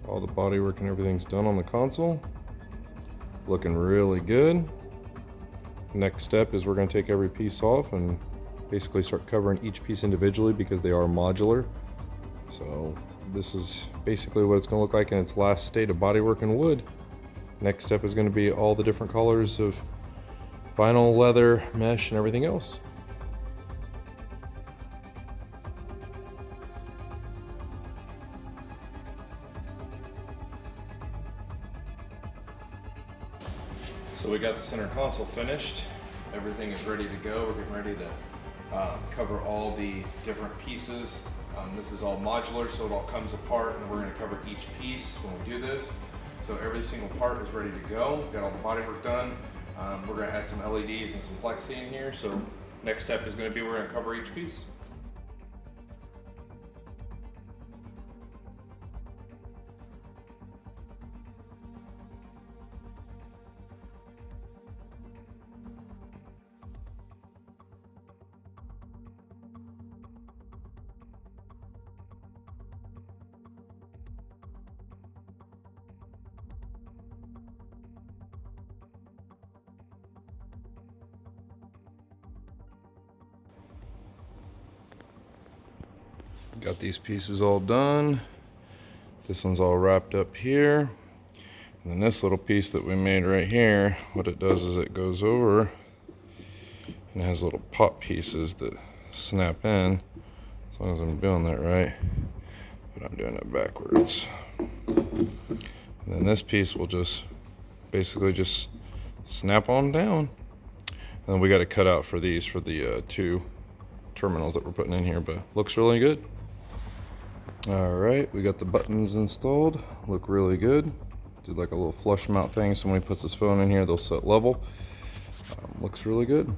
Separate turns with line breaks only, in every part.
All the bodywork and everything's done on the console. Looking really good. Next step is we're going to take every piece off and basically start covering each piece individually because they are modular. So this is basically what it's going to look like in its last state of bodywork in wood. Next step is going to be all the different colors of vinyl, leather, mesh, and everything else. So we got the center console finished. Everything is ready to go. We're getting ready to cover all the different pieces. This is all modular, so it all comes apart, and we're going to cover each piece when we do this. So every single part is ready to go. Got all the bodywork done. We're going to add some LEDs and some plexi in here. So next step is going to be we're going to cover each piece. Got these pieces all done. This one's all wrapped up here. And then this little piece that we made right here, what it does is it goes over and it has little pop pieces that snap in. As long as I'm doing that right. But I'm doing it backwards. And then this piece will just basically just snap on down. And then we got to cut out for these for the two terminals that we're putting in here, but looks really good. All right, we got the buttons installed. Look really good. Did like a little flush mount thing, so when he puts his phone in here, they'll set level. Looks really good.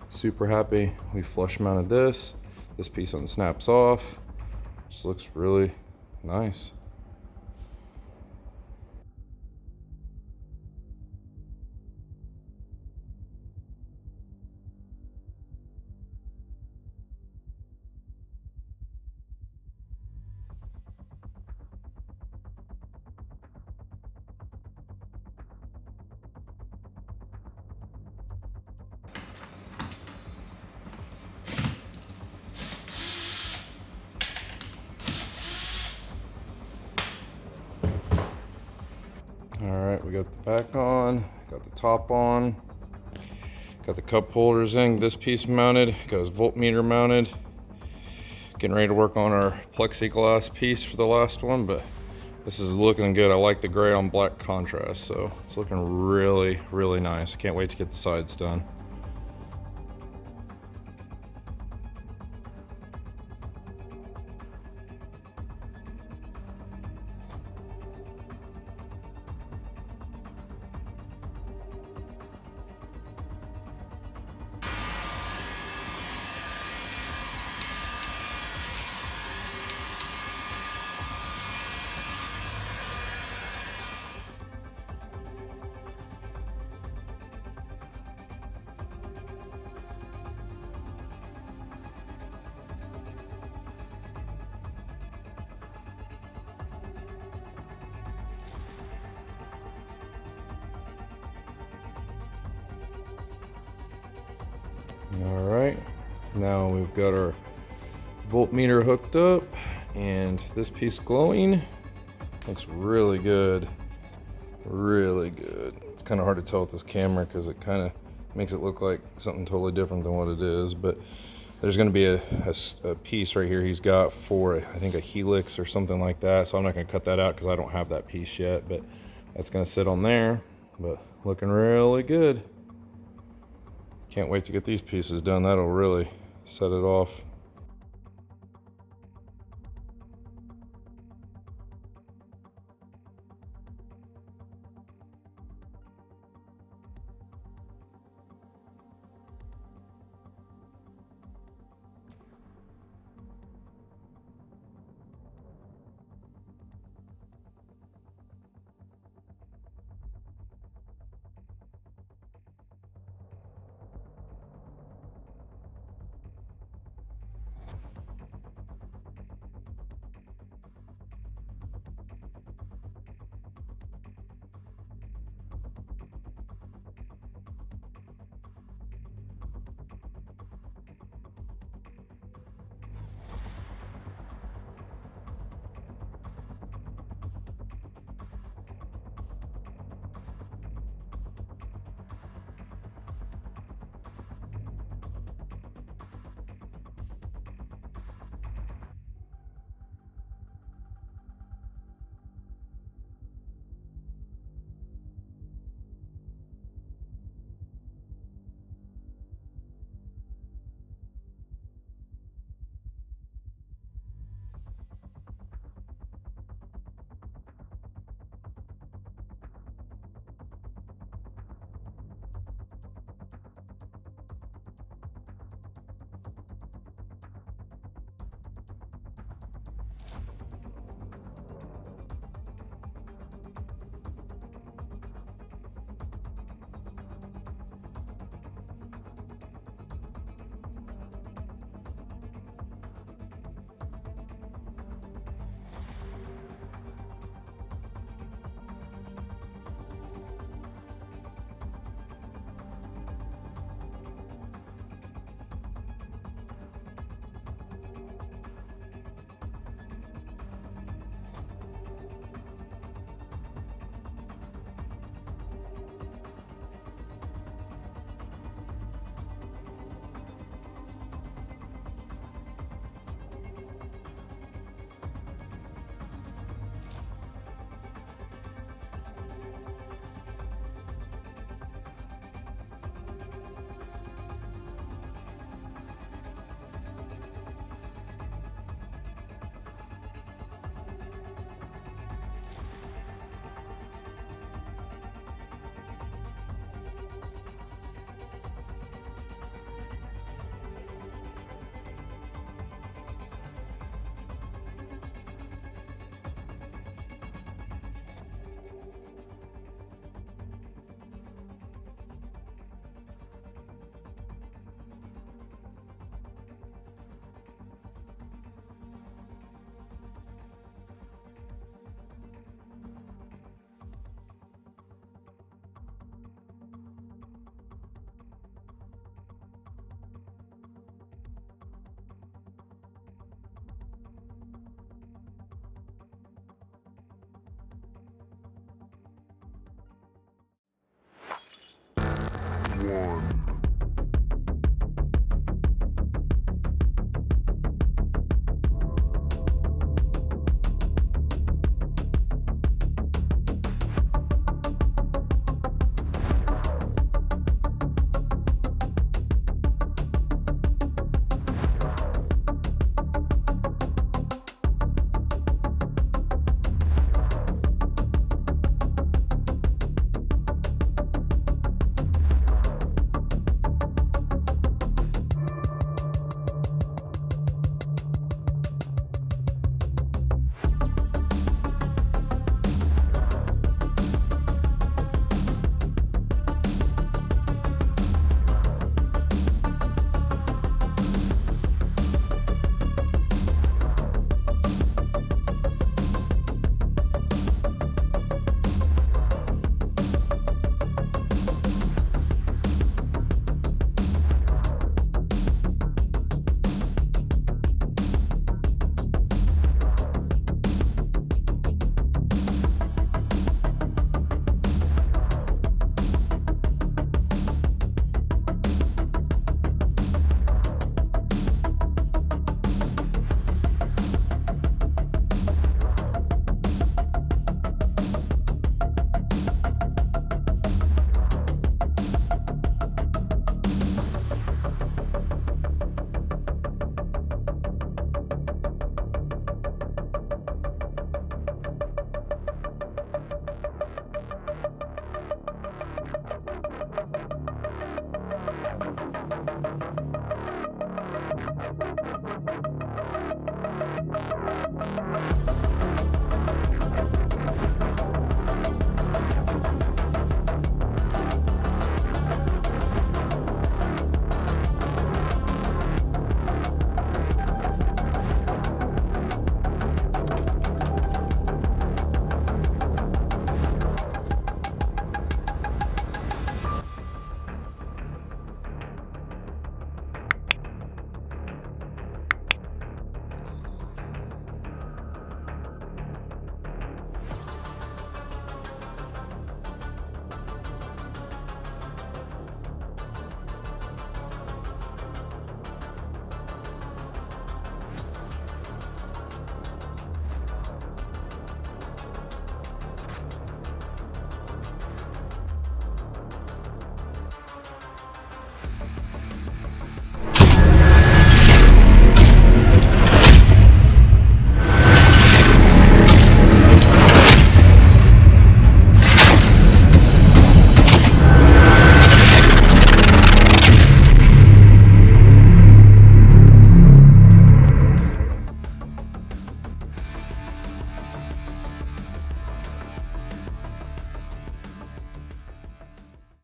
Super happy. We flush mounted this. This piece unsnaps off. Just looks really nice. All right, we got the back on, got the top on, got the cup holders in, this piece mounted, got his voltmeter mounted. Getting ready to work on our plexiglass piece for the last one, but this is looking good. I like the gray on black contrast, so it's looking really, really nice. I can't wait to get the sides done. All right, now we've got our voltmeter hooked up and this piece glowing. Looks really good, really good. It's kind of hard to tell with this camera because it kind of makes it look like something totally different than what it is, but there's going to be a piece right here he's got for, I think, a helix or something like that, so I'm not going to cut that out because I don't have that piece yet, but that's going to sit on there. But looking really good. Can't wait to get these pieces done. That'll really set it off.